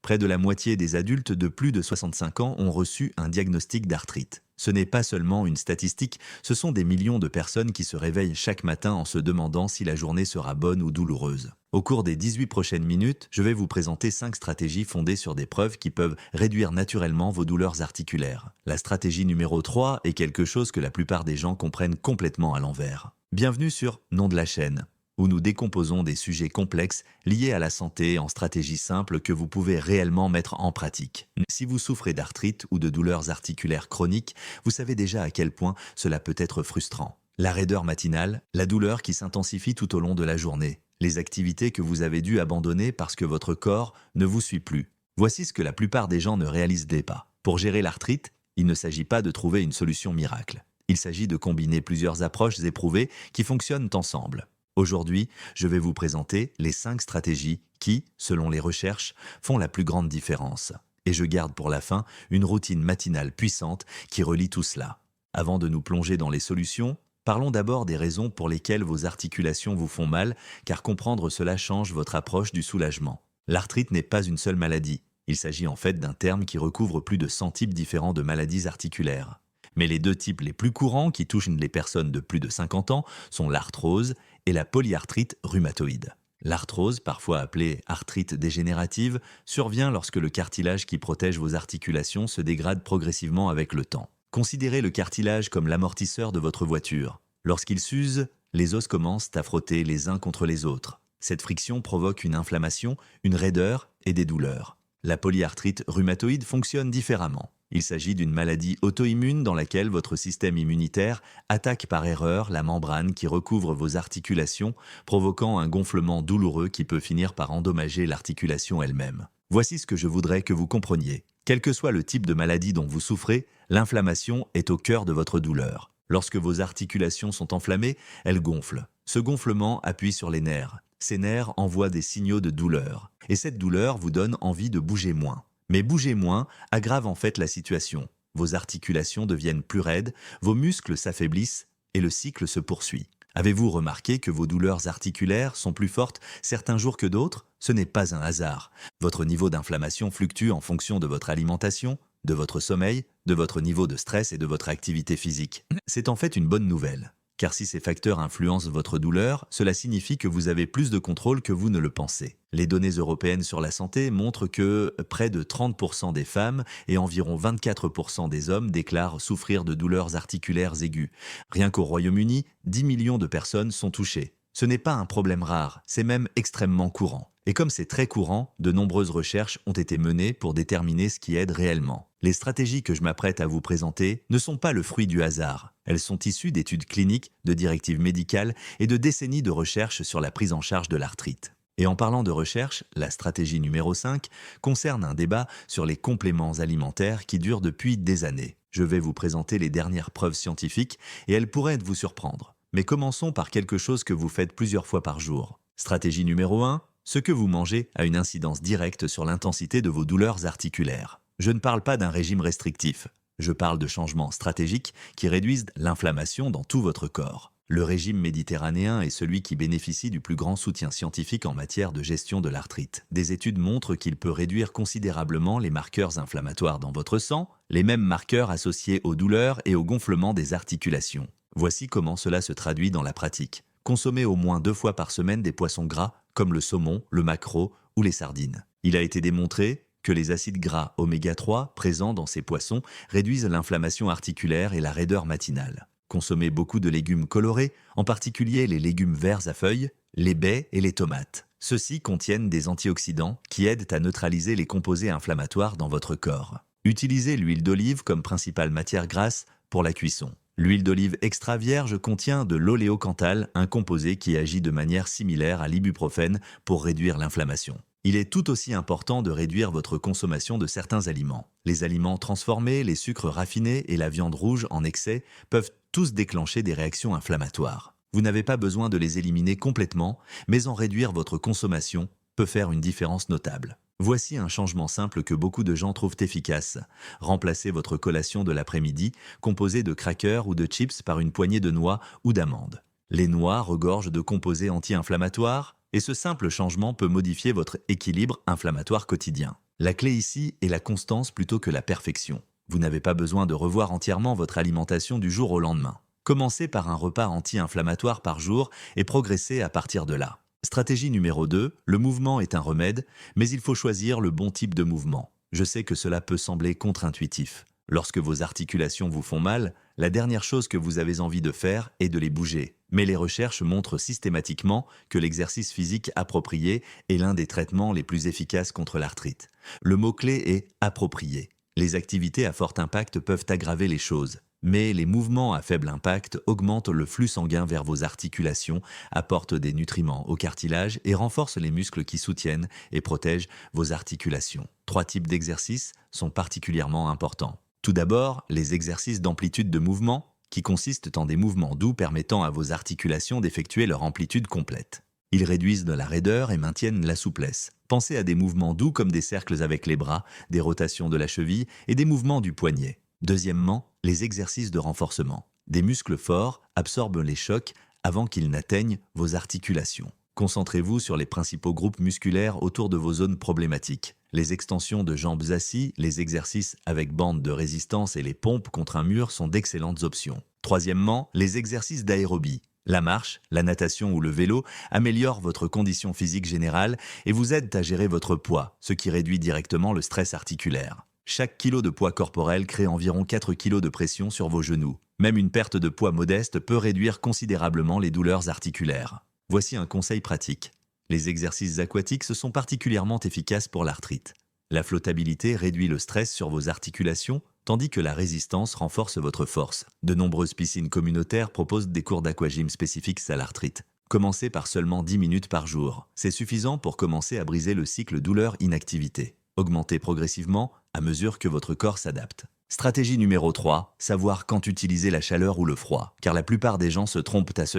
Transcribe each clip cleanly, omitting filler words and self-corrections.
Près de la moitié des adultes de plus de 65 ans ont reçu un diagnostic d'arthrite. Ce n'est pas seulement une statistique, ce sont des millions de personnes qui se réveillent chaque matin en se demandant si la journée sera bonne ou douloureuse. Au cours des 18 prochaines minutes, je vais vous présenter 5 stratégies fondées sur des preuves qui peuvent réduire naturellement vos douleurs articulaires. La stratégie numéro 3 est quelque chose que la plupart des gens comprennent complètement à l'envers. Bienvenue sur Nom de la chaîne, où nous décomposons des sujets complexes liés à la santé en stratégies simples que vous pouvez réellement mettre en pratique. Si vous souffrez d'arthrite ou de douleurs articulaires chroniques, vous savez déjà à quel point cela peut être frustrant. La raideur matinale, la douleur qui s'intensifie tout au long de la journée, les activités que vous avez dû abandonner parce que votre corps ne vous suit plus. Voici ce que la plupart des gens ne réalisent pas. Pour gérer l'arthrite, il ne s'agit pas de trouver une solution miracle. Il s'agit de combiner plusieurs approches éprouvées qui fonctionnent ensemble. Aujourd'hui, je vais vous présenter les 5 stratégies qui, selon les recherches, font la plus grande différence. Et je garde pour la fin une routine matinale puissante qui relie tout cela. Avant de nous plonger dans les solutions, parlons d'abord des raisons pour lesquelles vos articulations vous font mal, car comprendre cela change votre approche du soulagement. L'arthrite n'est pas une seule maladie. Il s'agit en fait d'un terme qui recouvre plus de 100 types différents de maladies articulaires. Mais les 2 types les plus courants qui touchent les personnes de plus de 50 ans sont l'arthrose et la polyarthrite rhumatoïde. L'arthrose, parfois appelée arthrite dégénérative, survient lorsque le cartilage qui protège vos articulations se dégrade progressivement avec le temps. Considérez le cartilage comme l'amortisseur de votre voiture. Lorsqu'il s'use, les os commencent à frotter les uns contre les autres. Cette friction provoque une inflammation, une raideur et des douleurs. La polyarthrite rhumatoïde fonctionne différemment. Il s'agit d'une maladie auto-immune dans laquelle votre système immunitaire attaque par erreur la membrane qui recouvre vos articulations, provoquant un gonflement douloureux qui peut finir par endommager l'articulation elle-même. Voici ce que je voudrais que vous compreniez. Quel que soit le type de maladie dont vous souffrez, l'inflammation est au cœur de votre douleur. Lorsque vos articulations sont enflammées, elles gonflent. Ce gonflement appuie sur les nerfs. Ces nerfs envoient des signaux de douleur. Et cette douleur vous donne envie de bouger moins. Mais bouger moins aggrave en fait la situation. Vos articulations deviennent plus raides, vos muscles s'affaiblissent et le cycle se poursuit. Avez-vous remarqué que vos douleurs articulaires sont plus fortes certains jours que d'autres? Ce n'est pas un hasard. Votre niveau d'inflammation fluctue en fonction de votre alimentation, de votre sommeil, de votre niveau de stress et de votre activité physique. C'est en fait une bonne nouvelle. Car si ces facteurs influencent votre douleur, cela signifie que vous avez plus de contrôle que vous ne le pensez. Les données européennes sur la santé montrent que près de 30% des femmes et environ 24% des hommes déclarent souffrir de douleurs articulaires aiguës. Rien qu'au Royaume-Uni, 10 millions de personnes sont touchées. Ce n'est pas un problème rare, c'est même extrêmement courant. Et comme c'est très courant, de nombreuses recherches ont été menées pour déterminer ce qui aide réellement. Les stratégies que je m'apprête à vous présenter ne sont pas le fruit du hasard. Elles sont issues d'études cliniques, de directives médicales et de décennies de recherche sur la prise en charge de l'arthrite. Et en parlant de recherche, la stratégie numéro 5 concerne un débat sur les compléments alimentaires qui dure depuis des années. Je vais vous présenter les dernières preuves scientifiques et elles pourraient vous surprendre. Mais commençons par quelque chose que vous faites plusieurs fois par jour. Stratégie numéro 1, ce que vous mangez a une incidence directe sur l'intensité de vos douleurs articulaires. Je ne parle pas d'un régime restrictif. Je parle de changements stratégiques qui réduisent l'inflammation dans tout votre corps. Le régime méditerranéen est celui qui bénéficie du plus grand soutien scientifique en matière de gestion de l'arthrite. Des études montrent qu'il peut réduire considérablement les marqueurs inflammatoires dans votre sang, les mêmes marqueurs associés aux douleurs et au gonflement des articulations. Voici comment cela se traduit dans la pratique. Consommez au moins 2 fois par semaine des poissons gras comme le saumon, le maquereau ou les sardines. Il a été démontré que les acides gras oméga 3 présents dans ces poissons réduisent l'inflammation articulaire et la raideur matinale. Consommez beaucoup de légumes colorés, en particulier les légumes verts à feuilles, les baies et les tomates. Ceux-ci contiennent des antioxydants qui aident à neutraliser les composés inflammatoires dans votre corps. Utilisez l'huile d'olive comme principale matière grasse pour la cuisson. L'huile d'olive extra vierge contient de l'oléocanthal, un composé qui agit de manière similaire à l'ibuprofène pour réduire l'inflammation. Il est tout aussi important de réduire votre consommation de certains aliments. Les aliments transformés, les sucres raffinés et la viande rouge en excès peuvent tous déclencher des réactions inflammatoires. Vous n'avez pas besoin de les éliminer complètement, mais en réduire votre consommation peut faire une différence notable. Voici un changement simple que beaucoup de gens trouvent efficace. Remplacez votre collation de l'après-midi, composée de crackers ou de chips par une poignée de noix ou d'amandes. Les noix regorgent de composés anti-inflammatoires et ce simple changement peut modifier votre équilibre inflammatoire quotidien. La clé ici est la constance plutôt que la perfection. Vous n'avez pas besoin de revoir entièrement votre alimentation du jour au lendemain. Commencez par un repas anti-inflammatoire par jour et progressez à partir de là. Stratégie numéro 2, le mouvement est un remède, mais il faut choisir le bon type de mouvement. Je sais que cela peut sembler contre-intuitif. Lorsque vos articulations vous font mal, la dernière chose que vous avez envie de faire est de les bouger. Mais les recherches montrent systématiquement que l'exercice physique approprié est l'un des traitements les plus efficaces contre l'arthrite. Le mot-clé est approprié. Les activités à fort impact peuvent aggraver les choses, mais les mouvements à faible impact augmentent le flux sanguin vers vos articulations, apportent des nutriments au cartilage et renforcent les muscles qui soutiennent et protègent vos articulations. 3 types d'exercices sont particulièrement importants. Tout d'abord, les exercices d'amplitude de mouvement, qui consistent en des mouvements doux permettant à vos articulations d'effectuer leur amplitude complète. Ils réduisent de la raideur et maintiennent la souplesse. Pensez à des mouvements doux comme des cercles avec les bras, des rotations de la cheville et des mouvements du poignet. Deuxièmement, les exercices de renforcement. Des muscles forts absorbent les chocs avant qu'ils n'atteignent vos articulations. Concentrez-vous sur les principaux groupes musculaires autour de vos zones problématiques. Les extensions de jambes assis, les exercices avec bande de résistance et les pompes contre un mur sont d'excellentes options. Troisièmement, les exercices d'aérobie. La marche, la natation ou le vélo améliorent votre condition physique générale et vous aident à gérer votre poids, ce qui réduit directement le stress articulaire. Chaque kilo de poids corporel crée environ 4 kg de pression sur vos genoux. Même une perte de poids modeste peut réduire considérablement les douleurs articulaires. Voici un conseil pratique. Les exercices aquatiques sont particulièrement efficaces pour l'arthrite. La flottabilité réduit le stress sur vos articulations, tandis que la résistance renforce votre force. De nombreuses piscines communautaires proposent des cours d'aquagym spécifiques à l'arthrite. Commencez par seulement 10 minutes par jour. C'est suffisant pour commencer à briser le cycle douleur-inactivité. Augmentez progressivement à mesure que votre corps s'adapte. Stratégie numéro 3, savoir quand utiliser la chaleur ou le froid, car la plupart des gens se trompent à ce...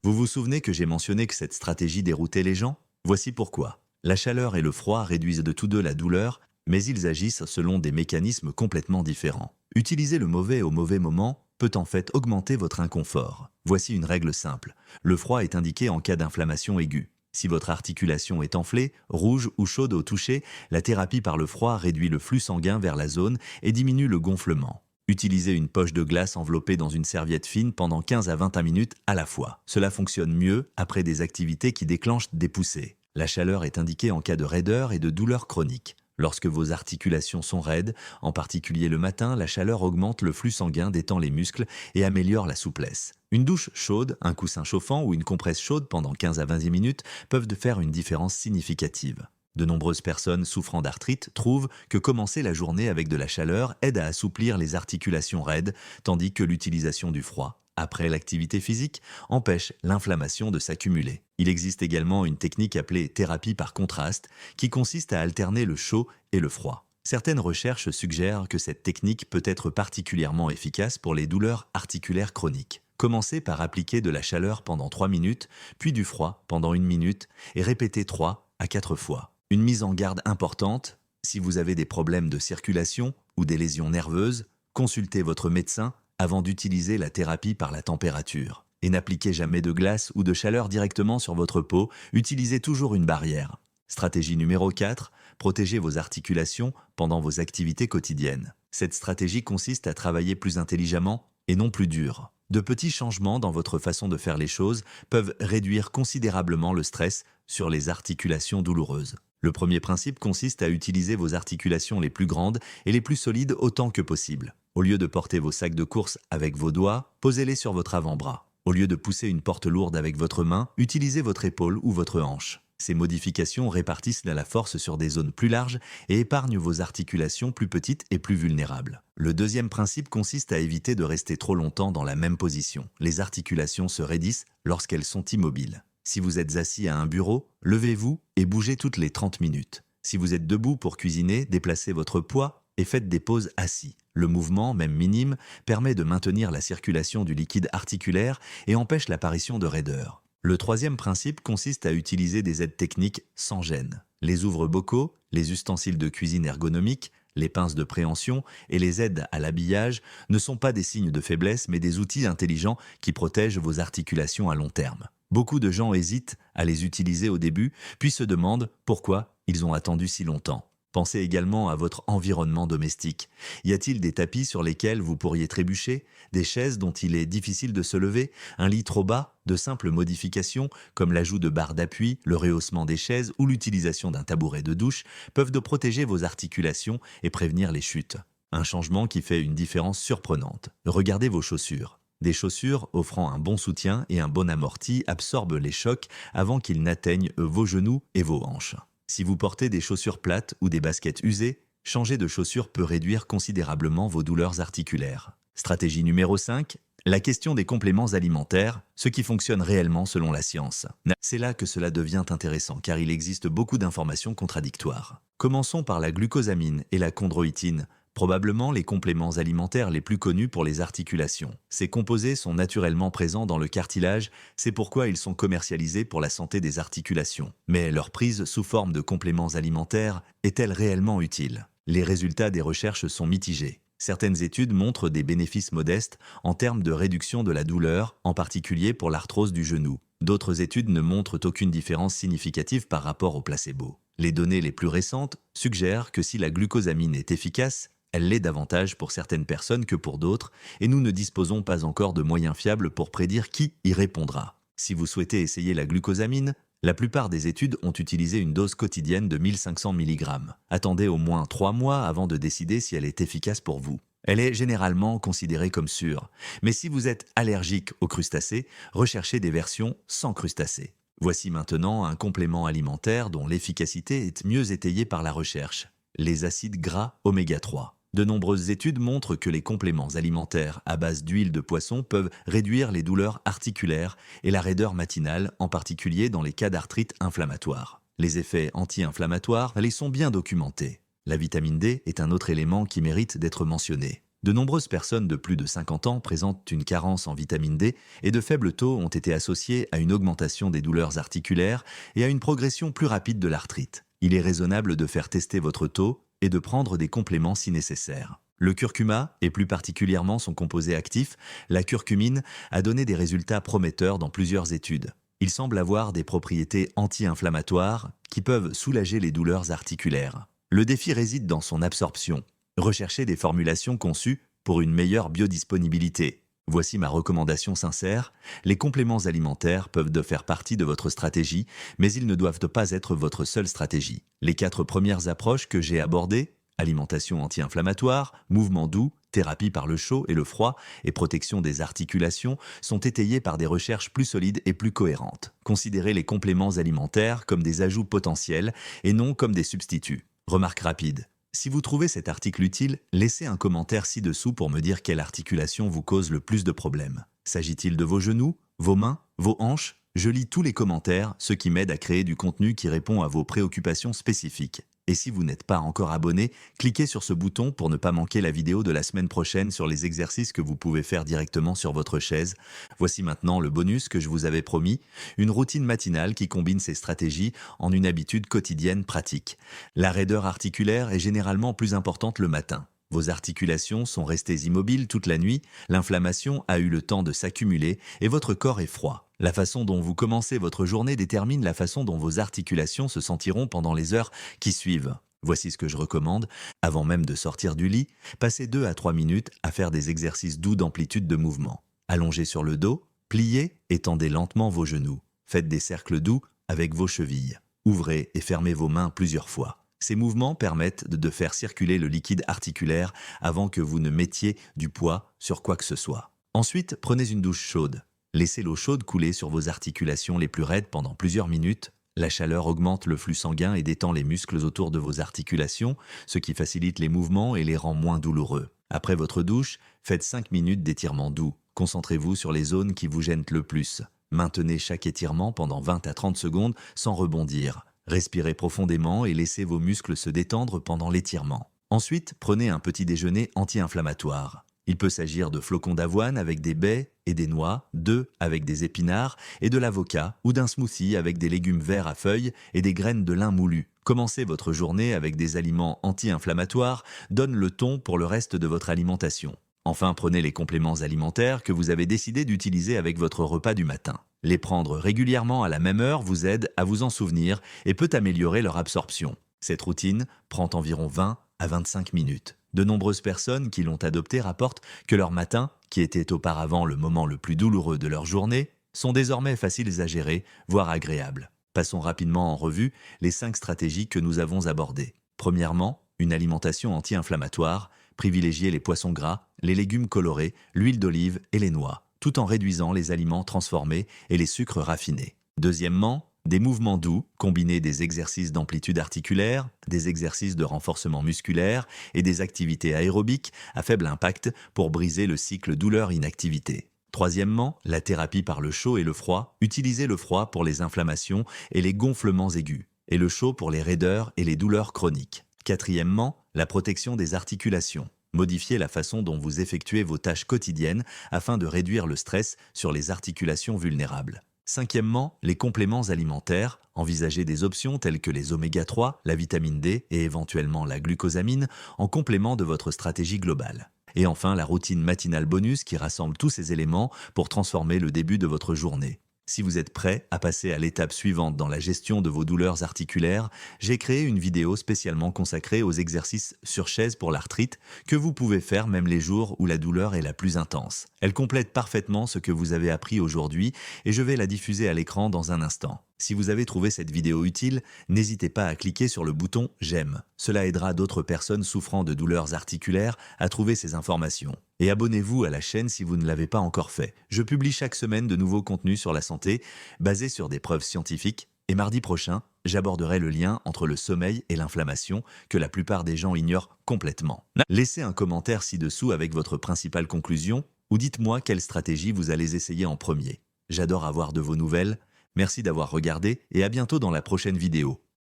Vous vous souvenez que j'ai mentionné que cette stratégie déroutait les gens? Voici pourquoi. La chaleur et le froid réduisent de tous deux la douleur, mais ils agissent selon des mécanismes complètement différents. Utiliser le mauvais au mauvais moment peut en fait augmenter votre inconfort. Voici une règle simple. Le froid est indiqué en cas d'inflammation aiguë. Si votre articulation est enflée, rouge ou chaude au toucher, la thérapie par le froid réduit le flux sanguin vers la zone et diminue le gonflement. Utilisez une poche de glace enveloppée dans une serviette fine pendant 15 à 21 minutes à la fois. Cela fonctionne mieux après des activités qui déclenchent des poussées. La chaleur est indiquée en cas de raideur et de douleur chronique. Lorsque vos articulations sont raides, en particulier le matin, la chaleur augmente le flux sanguin, détend les muscles et améliore la souplesse. Une douche chaude, un coussin chauffant ou une compresse chaude pendant 15 à 20 minutes peuvent faire une différence significative. De nombreuses personnes souffrant d'arthrite trouvent que commencer la journée avec de la chaleur aide à assouplir les articulations raides, tandis que l'utilisation du froid, après l'activité physique, empêche l'inflammation de s'accumuler. Il existe également une technique appelée thérapie par contraste, qui consiste à alterner le chaud et le froid. Certaines recherches suggèrent que cette technique peut être particulièrement efficace pour les douleurs articulaires chroniques. Commencez par appliquer de la chaleur pendant 3 minutes, puis du froid pendant 1 minute, et répétez 3 à 4 fois. Une mise en garde importante, si vous avez des problèmes de circulation ou des lésions nerveuses, consultez votre médecin avant d'utiliser la thérapie par la température. Et n'appliquez jamais de glace ou de chaleur directement sur votre peau, utilisez toujours une barrière. Stratégie numéro 4, protégez vos articulations pendant vos activités quotidiennes. Cette stratégie consiste à travailler plus intelligemment et non plus dur. De petits changements dans votre façon de faire les choses peuvent réduire considérablement le stress sur les articulations douloureuses. Le premier principe consiste à utiliser vos articulations les plus grandes et les plus solides autant que possible. Au lieu de porter vos sacs de course avec vos doigts, posez-les sur votre avant-bras. Au lieu de pousser une porte lourde avec votre main, utilisez votre épaule ou votre hanche. Ces modifications répartissent la force sur des zones plus larges et épargnent vos articulations plus petites et plus vulnérables. Le deuxième principe consiste à éviter de rester trop longtemps dans la même position. Les articulations se raidissent lorsqu'elles sont immobiles. Si vous êtes assis à un bureau, levez-vous et bougez toutes les 30 minutes. Si vous êtes debout pour cuisiner, déplacez votre poids et faites des pauses assis. Le mouvement, même minime, permet de maintenir la circulation du liquide articulaire et empêche l'apparition de raideur. Le troisième principe consiste à utiliser des aides techniques sans gêne. Les ouvre-bocaux, les ustensiles de cuisine ergonomiques, Les pinces de préhension et les aides à l'habillage ne sont pas des signes de faiblesse mais des outils intelligents qui protègent vos articulations à long terme. Beaucoup de gens hésitent à les utiliser au début, puis se demandent pourquoi ils ont attendu si longtemps. Pensez également à votre environnement domestique. Y a-t-il des tapis sur lesquels vous pourriez trébucher, des chaises dont il est difficile de se lever, un lit trop bas? De simples modifications, comme l'ajout de barres d'appui, le rehaussement des chaises ou l'utilisation d'un tabouret de douche, peuvent de protéger vos articulations et prévenir les chutes. Un changement qui fait une différence surprenante. Regardez vos chaussures. Des chaussures offrant un bon soutien et un bon amorti absorbent les chocs avant qu'ils n'atteignent vos genoux et vos hanches. Si vous portez des chaussures plates ou des baskets usées, changer de chaussures peut réduire considérablement vos douleurs articulaires. Stratégie numéro 5, la question des compléments alimentaires, ce qui fonctionne réellement selon la science. C'est là que cela devient intéressant car il existe beaucoup d'informations contradictoires. Commençons par la glucosamine et la chondroïtine, probablement les compléments alimentaires les plus connus pour les articulations. Ces composés sont naturellement présents dans le cartilage, c'est pourquoi ils sont commercialisés pour la santé des articulations. Mais leur prise sous forme de compléments alimentaires est-elle réellement utile? Les résultats des recherches sont mitigés. Certaines études montrent des bénéfices modestes en termes de réduction de la douleur, en particulier pour l'arthrose du genou. D'autres études ne montrent aucune différence significative par rapport au placebo. Les données les plus récentes suggèrent que si la glucosamine est efficace, elle l'est davantage pour certaines personnes que pour d'autres, et nous ne disposons pas encore de moyens fiables pour prédire qui y répondra. Si vous souhaitez essayer la glucosamine, la plupart des études ont utilisé une dose quotidienne de 1500 mg. Attendez au moins 3 mois avant de décider si elle est efficace pour vous. Elle est généralement considérée comme sûre, mais si vous êtes allergique aux crustacés, recherchez des versions sans crustacés. Voici maintenant un complément alimentaire dont l'efficacité est mieux étayée par la recherche, les acides gras oméga 3. De nombreuses études montrent que les compléments alimentaires à base d'huile de poisson peuvent réduire les douleurs articulaires et la raideur matinale, en particulier dans les cas d'arthrite inflammatoire. Les effets anti-inflammatoires les sont bien documentés. La vitamine D est un autre élément qui mérite d'être mentionné. De nombreuses personnes de plus de 50 ans présentent une carence en vitamine D et de faibles taux ont été associés à une augmentation des douleurs articulaires et à une progression plus rapide de l'arthrite. Il est raisonnable de faire tester votre taux et de prendre des compléments si nécessaire. Le curcuma, et plus particulièrement son composé actif, la curcumine, a donné des résultats prometteurs dans plusieurs études. Il semble avoir des propriétés anti-inflammatoires qui peuvent soulager les douleurs articulaires. Le défi réside dans son absorption. Recherchez des formulations conçues pour une meilleure biodisponibilité. Voici ma recommandation sincère, les compléments alimentaires peuvent faire partie de votre stratégie, mais ils ne doivent pas être votre seule stratégie. Les 4 premières approches que j'ai abordées, alimentation anti-inflammatoire, mouvement doux, thérapie par le chaud et le froid et protection des articulations, sont étayées par des recherches plus solides et plus cohérentes. Considérez les compléments alimentaires comme des ajouts potentiels et non comme des substituts. Remarque rapide. Si vous trouvez cet article utile, laissez un commentaire ci-dessous pour me dire quelle articulation vous cause le plus de problèmes. S'agit-il de vos genoux, vos mains, vos hanches? Je lis tous les commentaires, ce qui m'aide à créer du contenu qui répond à vos préoccupations spécifiques. Et si vous n'êtes pas encore abonné, cliquez sur ce bouton pour ne pas manquer la vidéo de la semaine prochaine sur les exercices que vous pouvez faire directement sur votre chaise. Voici maintenant le bonus que je vous avais promis, une routine matinale qui combine ces stratégies en une habitude quotidienne pratique. La raideur articulaire est généralement plus importante le matin. Vos articulations sont restées immobiles toute la nuit, l'inflammation a eu le temps de s'accumuler et votre corps est froid. La façon dont vous commencez votre journée détermine la façon dont vos articulations se sentiront pendant les heures qui suivent. Voici ce que je recommande. Avant même de sortir du lit, passez 2 à 3 minutes à faire des exercices doux d'amplitude de mouvement. Allongez sur le dos, pliez et tendez lentement vos genoux. Faites des cercles doux avec vos chevilles. Ouvrez et fermez vos mains plusieurs fois. Ces mouvements permettent de faire circuler le liquide articulaire avant que vous ne mettiez du poids sur quoi que ce soit. Ensuite, prenez une douche chaude. Laissez l'eau chaude couler sur vos articulations les plus raides pendant plusieurs minutes. La chaleur augmente le flux sanguin et détend les muscles autour de vos articulations, ce qui facilite les mouvements et les rend moins douloureux. Après votre douche, faites 5 minutes d'étirement doux. Concentrez-vous sur les zones qui vous gênent le plus. Maintenez chaque étirement pendant 20 à 30 secondes sans rebondir. Respirez profondément et laissez vos muscles se détendre pendant l'étirement. Ensuite, prenez un petit déjeuner anti-inflammatoire. Il peut s'agir de flocons d'avoine avec des baies et des noix, d'œufs avec des épinards et de l'avocat ou d'un smoothie avec des légumes verts à feuilles et des graines de lin moulu. Commencez votre journée avec des aliments anti-inflammatoires, donne le ton pour le reste de votre alimentation. Enfin, prenez les compléments alimentaires que vous avez décidé d'utiliser avec votre repas du matin. Les prendre régulièrement à la même heure vous aide à vous en souvenir et peut améliorer leur absorption. Cette routine prend environ 20 à 25 minutes. De nombreuses personnes qui l'ont adoptée rapportent que leur matin, qui était auparavant le moment le plus douloureux de leur journée, sont désormais faciles à gérer, voire agréables. Passons rapidement en revue les 5 stratégies que nous avons abordées. Premièrement, une alimentation anti-inflammatoire, privilégiez les poissons gras, les légumes colorés, l'huile d'olive et les noix, tout en réduisant les aliments transformés et les sucres raffinés. Deuxièmement, des mouvements doux, combinez des exercices d'amplitude articulaire, des exercices de renforcement musculaire et des activités aérobiques à faible impact pour briser le cycle douleur-inactivité. Troisièmement, la thérapie par le chaud et le froid, utilisez le froid pour les inflammations et les gonflements aigus, et le chaud pour les raideurs et les douleurs chroniques. Quatrièmement, la protection des articulations. Modifiez la façon dont vous effectuez vos tâches quotidiennes afin de réduire le stress sur les articulations vulnérables. Cinquièmement, les compléments alimentaires. Envisagez des options telles que les oméga 3, la vitamine D et éventuellement la glucosamine en complément de votre stratégie globale. Et enfin, la routine matinale bonus qui rassemble tous ces éléments pour transformer le début de votre journée. Si vous êtes prêt à passer à l'étape suivante dans la gestion de vos douleurs articulaires, j'ai créé une vidéo spécialement consacrée aux exercices sur chaise pour l'arthrite que vous pouvez faire même les jours où la douleur est la plus intense. Elle complète parfaitement ce que vous avez appris aujourd'hui et je vais la diffuser à l'écran dans un instant. Si vous avez trouvé cette vidéo utile, n'hésitez pas à cliquer sur le bouton « J'aime ». Cela aidera d'autres personnes souffrant de douleurs articulaires à trouver ces informations. Et abonnez-vous à la chaîne si vous ne l'avez pas encore fait. Je publie chaque semaine de nouveaux contenus sur la santé, basés sur des preuves scientifiques. Et mardi prochain, j'aborderai le lien entre le sommeil et l'inflammation que la plupart des gens ignorent complètement. Laissez un commentaire ci-dessous avec votre principale conclusion ou dites-moi quelle stratégie vous allez essayer en premier. J'adore avoir de vos nouvelles. Merci d'avoir regardé et à bientôt dans la prochaine vidéo.